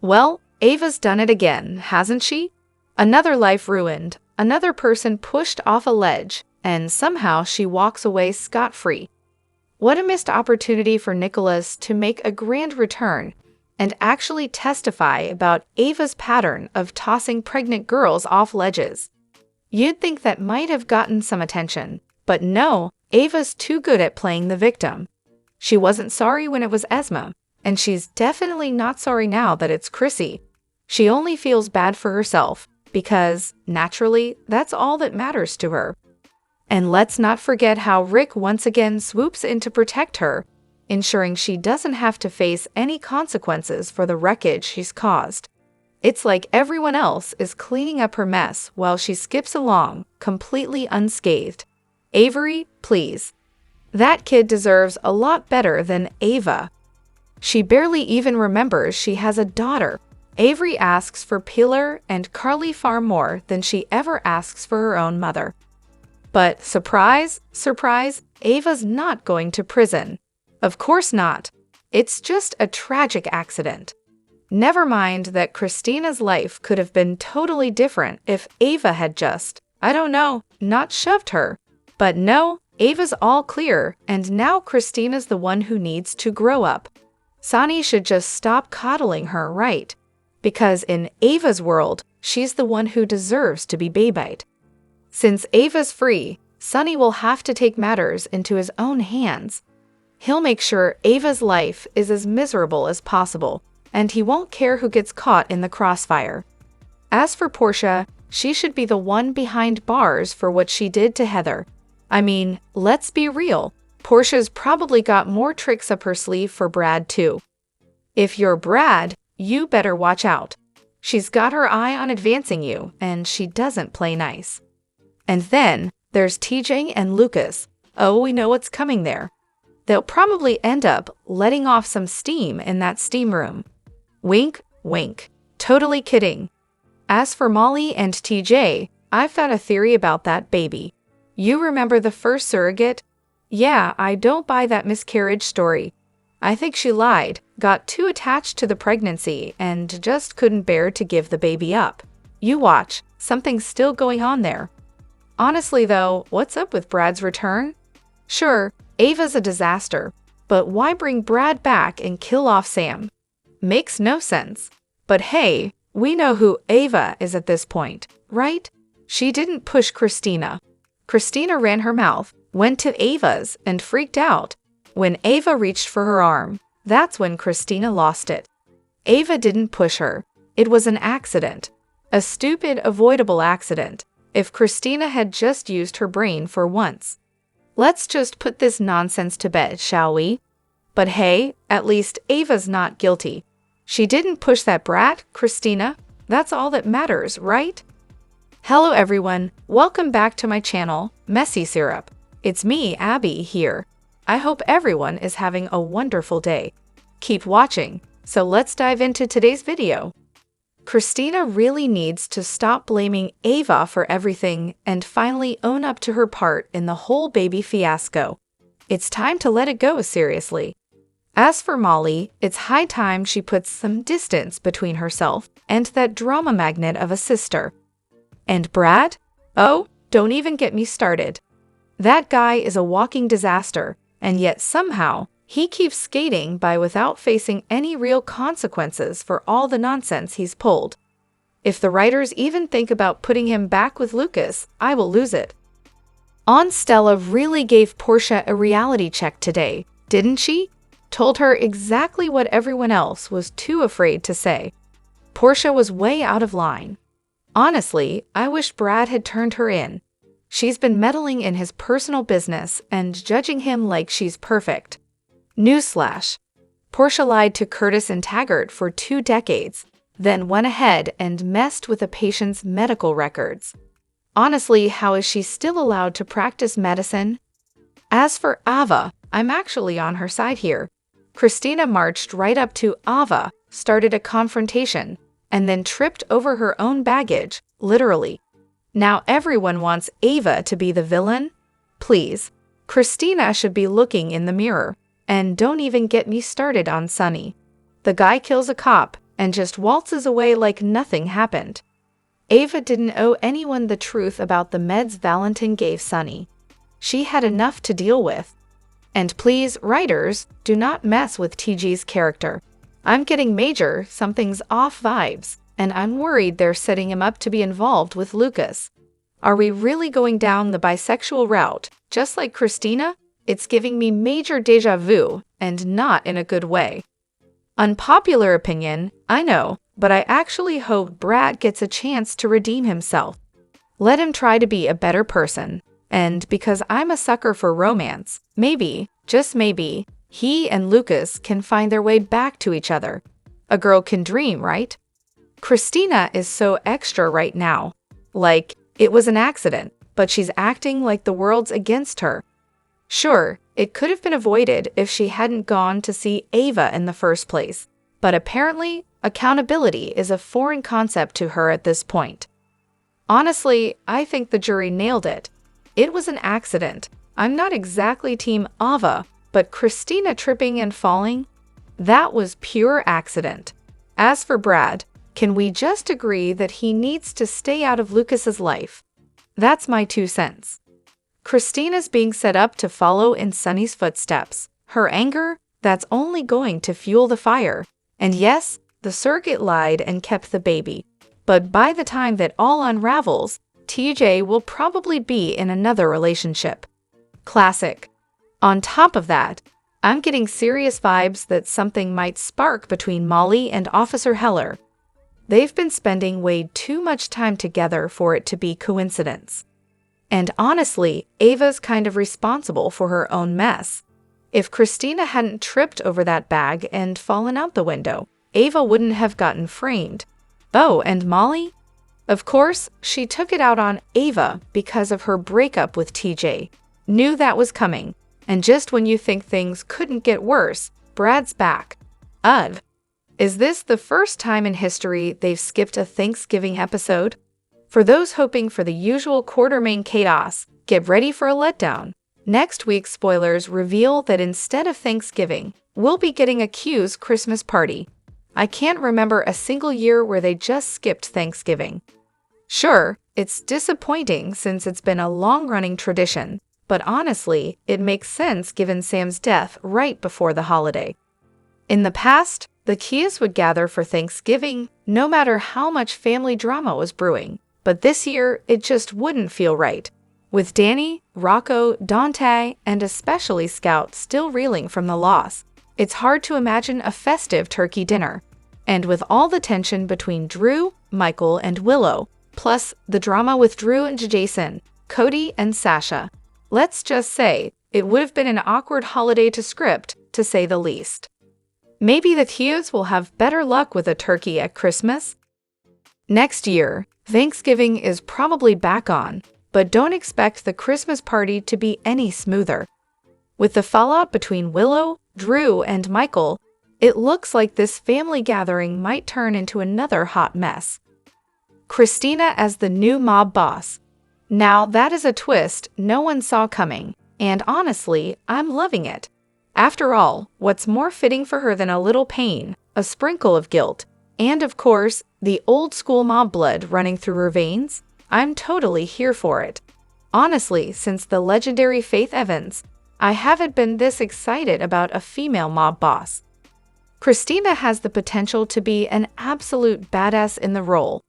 Well, Ava's done it again, hasn't she? Another life ruined, another person pushed off a ledge, and somehow she walks away scot-free. What a missed opportunity for Nicholas to make a grand return and actually testify about Ava's pattern of tossing pregnant girls off ledges. You'd think that might have gotten some attention, but no, Ava's too good at playing the victim. She wasn't sorry when it was Esma, and she's definitely not sorry now that it's Chrissy. She only feels bad for herself, because, naturally, that's all that matters to her. And let's not forget how Rick once again swoops in to protect her, ensuring she doesn't have to face any consequences for the wreckage she's caused. It's like everyone else is cleaning up her mess while she skips along, completely unscathed. Avery, please. That kid deserves a lot better than Ava. She barely even remembers she has a daughter. Avery asks for Pilar and Carly far more than she ever asks for her own mother. But surprise, surprise, Ava's not going to prison. Of course not. It's just a tragic accident. Never mind that Kristina's life could have been totally different if Ava had just, not shoved her. But no, Ava's all clear, and now Kristina's the one who needs to grow up. Sonny should just stop coddling her, right? Because in Ava's world, she's the one who deserves to be babied. Since Ava's free, Sonny will have to take matters into his own hands. He'll make sure Ava's life is as miserable as possible, and he won't care who gets caught in the crossfire. As for Portia, she should be the one behind bars for what she did to Heather. I mean, let's be real. Portia's probably got more tricks up her sleeve for Brad too. If you're Brad, you better watch out. She's got her eye on advancing you, and she doesn't play nice. And then, there's TJ and Lucas. Oh, we know what's coming there. They'll probably end up letting off some steam in that steam room. Wink, wink. Totally kidding. As for Molly and TJ, I've got a theory about that baby. You remember the first surrogate? Yeah, I don't buy that miscarriage story. I think she lied, got too attached to the pregnancy, and just couldn't bear to give the baby up. You watch, something's still going on there. Honestly though, what's up with Brad's return? Sure, Ava's a disaster, but why bring Brad back and kill off Sam? Makes no sense. But hey, we know who Ava is at this point, right? She didn't push Kristina. Kristina ran her mouth, went to Ava's, and freaked out. When Ava reached for her arm, that's when Kristina lost it. Ava didn't push her. It was an accident. A stupid, avoidable accident. If Kristina had just used her brain for once. Let's just put this nonsense to bed, shall we? But hey, at least Ava's not guilty. She didn't push that brat, Kristina. That's all that matters, right? Hello everyone, welcome back to my channel, Messy Syrup. It's me, Abby, here. I hope everyone is having a wonderful day. Keep watching, so let's dive into today's video. Kristina really needs to stop blaming Ava for everything and finally own up to her part in the whole baby fiasco. It's time to let it go, seriously. As for Molly, it's high time she puts some distance between herself and that drama magnet of a sister. And Brad? Oh, don't even get me started. That guy is a walking disaster, and yet somehow, he keeps skating by without facing any real consequences for all the nonsense he's pulled. If the writers even think about putting him back with Lucas, I will lose it. Stella really gave Portia a reality check today, didn't she? Told her exactly what everyone else was too afraid to say. Portia was way out of line. Honestly, I wish Brad had turned her in. She's been meddling in his personal business and judging him like she's perfect. Newsflash. Portia lied to Curtis and Taggart for 2 decades, then went ahead and messed with a patient's medical records. Honestly, how is she still allowed to practice medicine? As for Ava, I'm actually on her side here. Kristina marched right up to Ava, started a confrontation, and then tripped over her own baggage, literally. Now everyone wants Ava to be the villain? Please, Kristina should be looking in the mirror. And don't even get me started on Sonny. The guy kills a cop, and just waltzes away like nothing happened. Ava didn't owe anyone the truth about the meds Valentin gave Sunny. She had enough to deal with. And please, writers, do not mess with TG's character. I'm getting major something's off vibes, and I'm worried they're setting him up to be involved with Lucas. Are we really going down the bisexual route, just like Kristina? It's giving me major déjà vu, and not in a good way. Unpopular opinion, I know, but I actually hope Brad gets a chance to redeem himself. Let him try to be a better person. And because I'm a sucker for romance, maybe, just maybe, he and Lucas can find their way back to each other. A girl can dream, right? Kristina is so extra right now. Like, it was an accident, but she's acting like the world's against her. Sure, it could have been avoided if she hadn't gone to see Ava in the first place, but apparently, accountability is a foreign concept to her at this point. Honestly, I think the jury nailed it. It was an accident. I'm not exactly Team Ava, but Kristina tripping and falling? That was pure accident. As for Brad, can we just agree that he needs to stay out of Lucas's life? That's my 2 cents. Kristina's being set up to follow in Sunny's footsteps. Her anger? That's only going to fuel the fire. And yes, the surrogate lied and kept the baby. But by the time that all unravels, TJ will probably be in another relationship. Classic. On top of that, I'm getting serious vibes that something might spark between Molly and Officer Heller. They've been spending way too much time together for it to be coincidence. And honestly, Ava's kind of responsible for her own mess. If Kristina hadn't tripped over that bag and fallen out the window, Ava wouldn't have gotten framed. Oh, and Molly? Of course, she took it out on Ava because of her breakup with TJ. Knew that was coming. And just when you think things couldn't get worse, Brad's back. Ugh. Is this the first time in history they've skipped a Thanksgiving episode? For those hoping for the usual Quartermain chaos, get ready for a letdown. Next week's spoilers reveal that instead of Thanksgiving, we'll be getting a Q's Christmas party. I can't remember a single year where they just skipped Thanksgiving. Sure, it's disappointing since it's been a long-running tradition, but honestly, it makes sense given Sam's death right before the holiday. In the past, the Kias would gather for Thanksgiving no matter how much family drama was brewing, but this year it just wouldn't feel right. With Danny, Rocco, Dante, and especially Scout still reeling from the loss, it's hard to imagine a festive turkey dinner. And with all the tension between Drew, Michael, and Willow, plus the drama with Drew and Jason, Cody, and Sasha, let's just say it would have been an awkward holiday to script, to say the least. Maybe the Kios will have better luck with a turkey at Christmas? Next year, Thanksgiving is probably back on, but don't expect the Christmas party to be any smoother. With the fallout between Willow, Drew, and Michael, it looks like this family gathering might turn into another hot mess. Kristina as the new mob boss. Now that is a twist no one saw coming, and honestly, I'm loving it. After all, what's more fitting for her than a little pain, a sprinkle of guilt, and of course, the old-school mob blood running through her veins? I'm totally here for it. Honestly, since the legendary Faith Evans, I haven't been this excited about a female mob boss. Kristina has the potential to be an absolute badass in the role.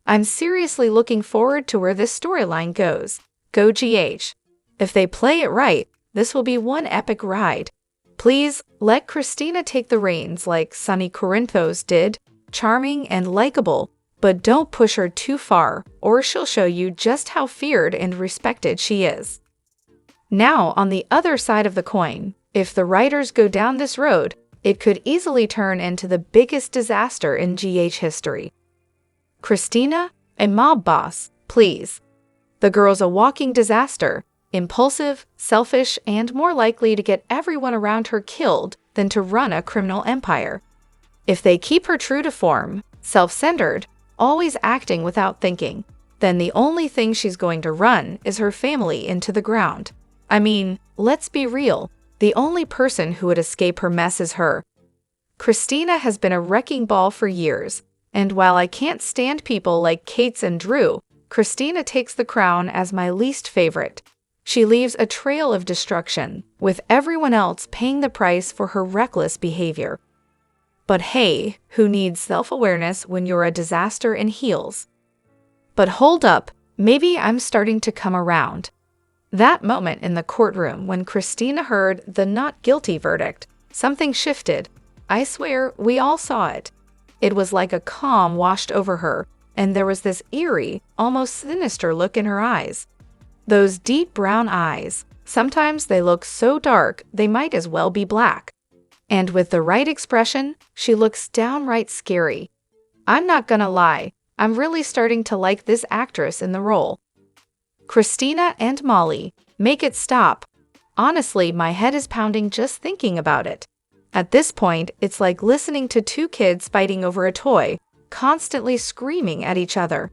I'm seriously looking forward to where this storyline goes. Go GH. If they play it right, this will be one epic ride. Please, let Kristina take the reins like Sunny Corinthos did, charming and likable, but don't push her too far, or she'll show you just how feared and respected she is. Now, on the other side of the coin, if the writers go down this road, it could easily turn into the biggest disaster in GH history. Kristina, a mob boss, please. The girl's a walking disaster, impulsive, selfish, and more likely to get everyone around her killed than to run a criminal empire. If they keep her true to form, self-centered, always acting without thinking, then the only thing she's going to run is her family into the ground. I mean, let's be real, the only person who would escape her mess is her. Kristina has been a wrecking ball for years, and while I can't stand people like Kate's and Drew, Kristina takes the crown as my least favorite. She leaves a trail of destruction, with everyone else paying the price for her reckless behavior. But hey, who needs self-awareness when you're a disaster in heels? But hold up, maybe I'm starting to come around. That moment in the courtroom when Kristina heard the not guilty verdict, something shifted. I swear, we all saw it. It was like a calm washed over her, and there was this eerie, almost sinister look in her eyes. Those deep brown eyes, sometimes they look so dark they might as well be black. And with the right expression, she looks downright scary. I'm not gonna lie, I'm really starting to like this actress in the role. Kristina and Molly, make it stop. Honestly, my head is pounding just thinking about it. At this point, it's like listening to two kids fighting over a toy, constantly screaming at each other.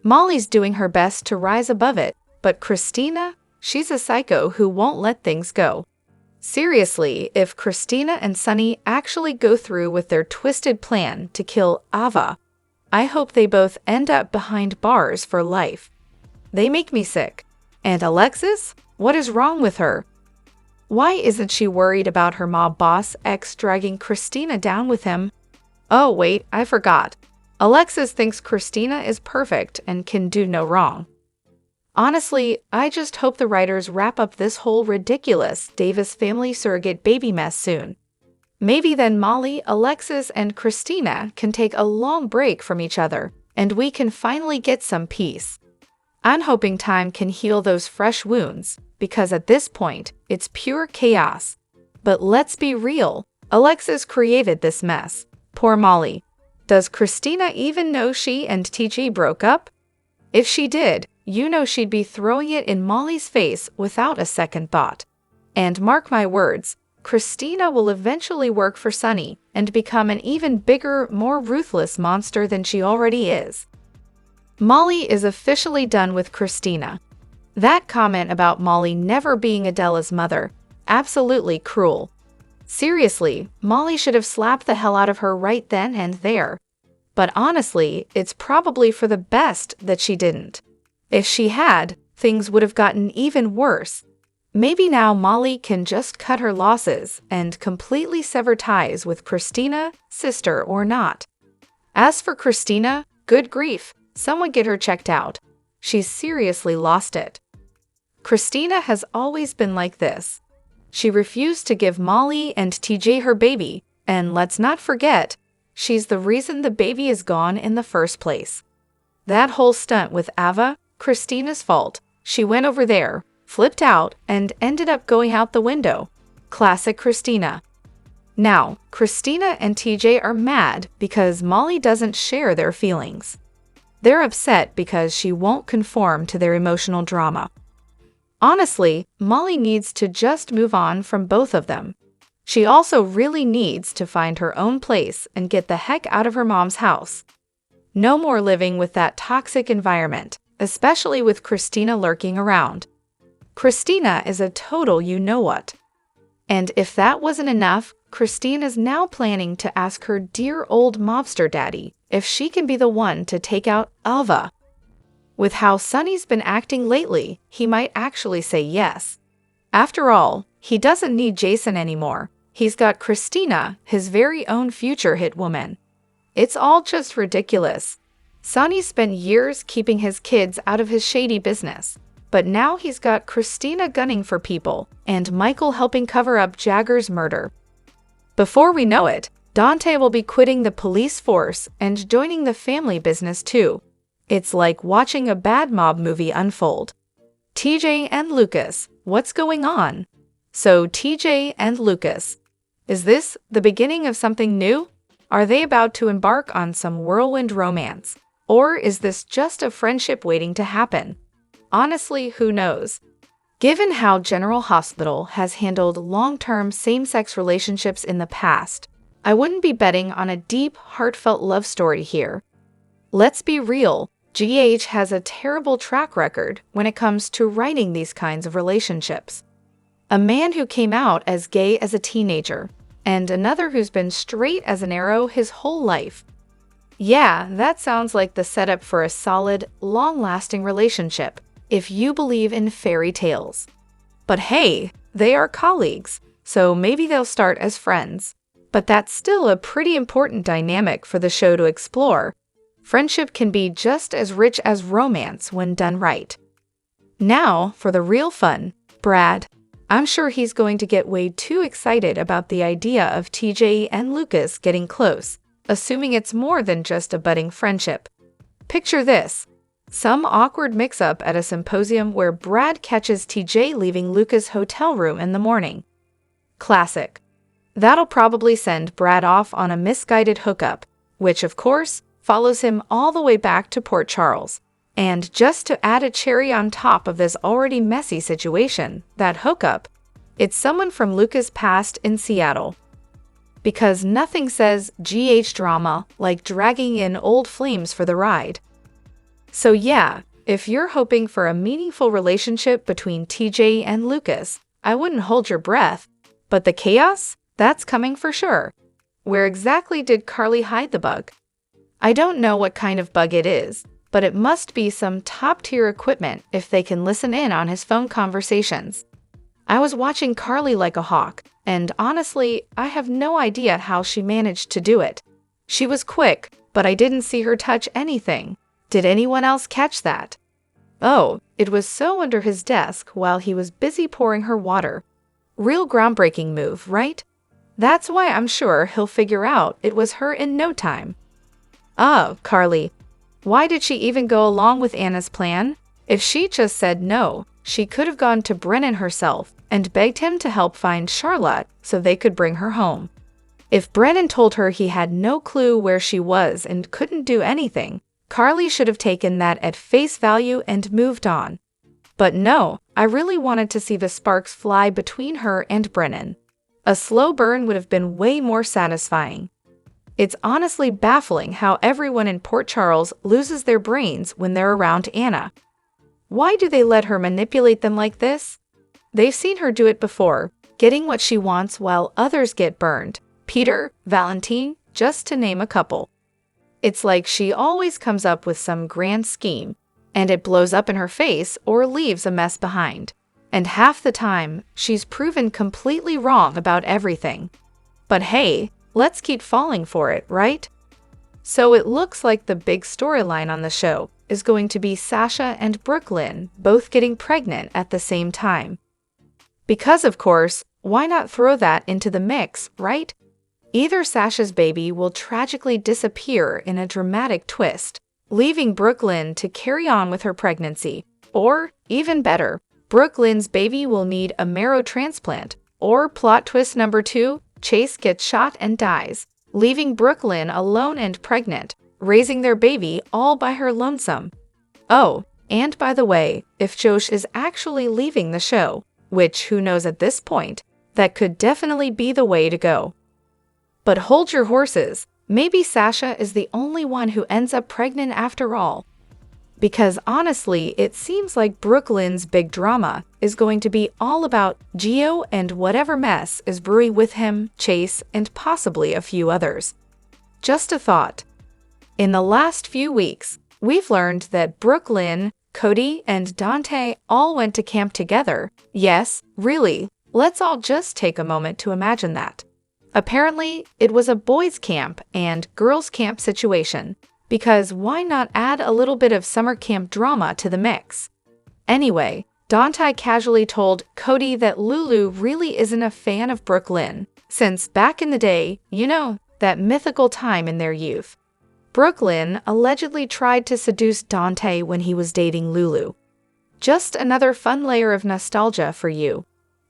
Molly's doing her best to rise above it, but Kristina, she's a psycho who won't let things go. Seriously, if Kristina and Sonny actually go through with their twisted plan to kill Ava, I hope they both end up behind bars for life. They make me sick. And Alexis? What is wrong with her? Why isn't she worried about her mob boss ex dragging Kristina down with him? Oh wait, I forgot. Alexis thinks Kristina is perfect and can do no wrong. Honestly, I just hope the writers wrap up this whole ridiculous Davis family surrogate baby mess soon. Maybe then Molly, Alexis, and Kristina can take a long break from each other, and we can finally get some peace. I'm hoping time can heal those fresh wounds, because at this point, it's pure chaos. But let's be real, Alexis created this mess. Poor Molly. Does Kristina even know she and TJ broke up? If she did, you know she'd be throwing it in Molly's face without a second thought. And mark my words, Kristina will eventually work for Sonny and become an even bigger, more ruthless monster than she already is. Molly is officially done with Kristina. That comment about Molly never being Adela's mother, absolutely cruel. Seriously, Molly should have slapped the hell out of her right then and there. But honestly, it's probably for the best that she didn't. If she had, things would have gotten even worse. Maybe now Molly can just cut her losses and completely sever ties with Kristina, sister or not. As for Kristina, good grief, someone get her checked out. She's seriously lost it. Kristina has always been like this. She refused to give Molly and TJ her baby, and let's not forget, she's the reason the baby is gone in the first place. That whole stunt with Ava, Kristina's fault. She went over there, flipped out, and ended up going out the window. Classic Kristina. Now, Kristina and TJ are mad because Molly doesn't share their feelings. They're upset because she won't conform to their emotional drama. Honestly, Molly needs to just move on from both of them. She also really needs to find her own place and get the heck out of her mom's house. No more living with that toxic environment, especially with Kristina lurking around. Kristina is a total you-know-what. And if that wasn't enough, Kristina's now planning to ask her dear old mobster daddy if she can be the one to take out Ava. With how Sonny's been acting lately, he might actually say yes. After all, he doesn't need Jason anymore. He's got Kristina, his very own future hit woman. It's all just ridiculous. Sonny spent years keeping his kids out of his shady business, but now he's got Kristina gunning for people and Michael helping cover up Jagger's murder. Before we know it, Dante will be quitting the police force and joining the family business too. It's like watching a bad mob movie unfold. TJ and Lucas, what's going on? So TJ and Lucas, is this the beginning of something new? Are they about to embark on some whirlwind romance? Or is this just a friendship waiting to happen? Honestly, who knows? Given how General Hospital has handled long-term same-sex relationships in the past, I wouldn't be betting on a deep, heartfelt love story here. Let's be real, GH has a terrible track record when it comes to writing these kinds of relationships. A man who came out as gay as a teenager, and another who's been straight as an arrow his whole life. Yeah, that sounds like the setup for a solid, long-lasting relationship, if you believe in fairy tales. But hey, they are colleagues, so maybe they'll start as friends. But that's still a pretty important dynamic for the show to explore. Friendship can be just as rich as romance when done right. Now, for the real fun, Brad. I'm sure he's going to get way too excited about the idea of TJ and Lucas getting close, assuming it's more than just a budding friendship. Picture this. Some awkward mix-up at a symposium where Brad catches TJ leaving Lucas' hotel room in the morning. Classic. That'll probably send Brad off on a misguided hookup, which, of course, follows him all the way back to Port Charles. And just to add a cherry on top of this already messy situation, that hookup, it's someone from Lucas' past in Seattle. Because nothing says GH drama like dragging in old flames for the ride. So yeah, if you're hoping for a meaningful relationship between TJ and Lucas, I wouldn't hold your breath. But the chaos? That's coming for sure. Where exactly did Carly hide the bug? I don't know what kind of bug it is, but it must be some top-tier equipment if they can listen in on his phone conversations. I was watching Carly like a hawk, and honestly, I have no idea how she managed to do it. She was quick, but I didn't see her touch anything. Did anyone else catch that? Oh, it was so under his desk while he was busy pouring her water. Real groundbreaking move, right? That's why I'm sure he'll figure out it was her in no time. Oh, Carly. Why did she even go along with Anna's plan? If she just said no, she could have gone to Brennan herself and begged him to help find Charlotte so they could bring her home. If Brennan told her he had no clue where she was and couldn't do anything, Carly should have taken that at face value and moved on. But no, I really wanted to see the sparks fly between her and Brennan. A slow burn would have been way more satisfying. It's honestly baffling how everyone in Port Charles loses their brains when they're around Anna. Why do they let her manipulate them like this? They've seen her do it before, getting what she wants while others get burned. Peter, Valentine, just to name a couple. It's like she always comes up with some grand scheme, and it blows up in her face or leaves a mess behind. And half the time, she's proven completely wrong about everything. But hey, let's keep falling for it, right? So it looks like the big storyline on the show is going to be Sasha and Brooklyn both getting pregnant at the same time. Because, of course, why not throw that into the mix, right? Either Sasha's baby will tragically disappear in a dramatic twist, leaving Brooklyn to carry on with her pregnancy, or, even better, Brooklyn's baby will need a marrow transplant, or plot twist number 2, Chase gets shot and dies, leaving Brooklyn alone and pregnant, raising their baby all by her lonesome. Oh, and by the way, if Josh is actually leaving the show, which who knows at this point, that could definitely be the way to go. But hold your horses, maybe Sasha is the only one who ends up pregnant after all. Because honestly, it seems like Brooklyn's big drama is going to be all about Gio and whatever mess is brewing with him, Chase, and possibly a few others. Just a thought. In the last few weeks, we've learned that Brooklyn, Cody, and Dante all went to camp together. Yes, really, let's all just take a moment to imagine that. Apparently, it was a boys' camp and girls' camp situation. Because why not add a little bit of summer camp drama to the mix? Anyway, Dante casually told Cody that Lulu really isn't a fan of Brooklyn, since back in the day, you know, that mythical time in their youth. Brooklyn allegedly tried to seduce Dante when he was dating Lulu. Just another fun layer of nostalgia for you.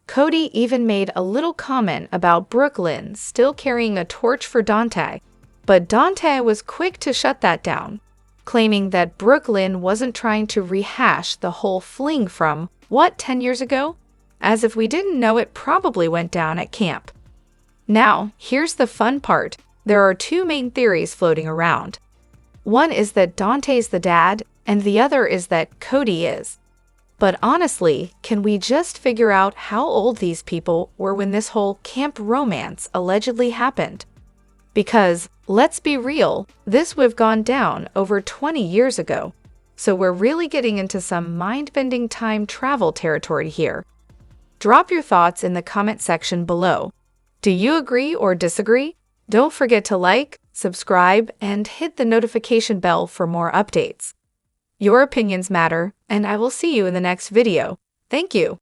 Cody even made a little comment about Brooklyn still carrying a torch for Dante. But Dante was quick to shut that down, claiming that Brooklyn wasn't trying to rehash the whole fling from, 10 years ago? As if we didn't know it probably went down at camp. Now, here's the fun part. There are two main theories floating around. One is that Dante's the dad, and the other is that Cody is. But honestly, can we just figure out how old these people were when this whole camp romance allegedly happened? Because, let's be real, this would have gone down over 20 years ago. So we're really getting into some mind-bending time travel territory here. Drop your thoughts in the comment section below. Do you agree or disagree? Don't forget to like, subscribe, and hit the notification bell for more updates. Your opinions matter, and I will see you in the next video. Thank you.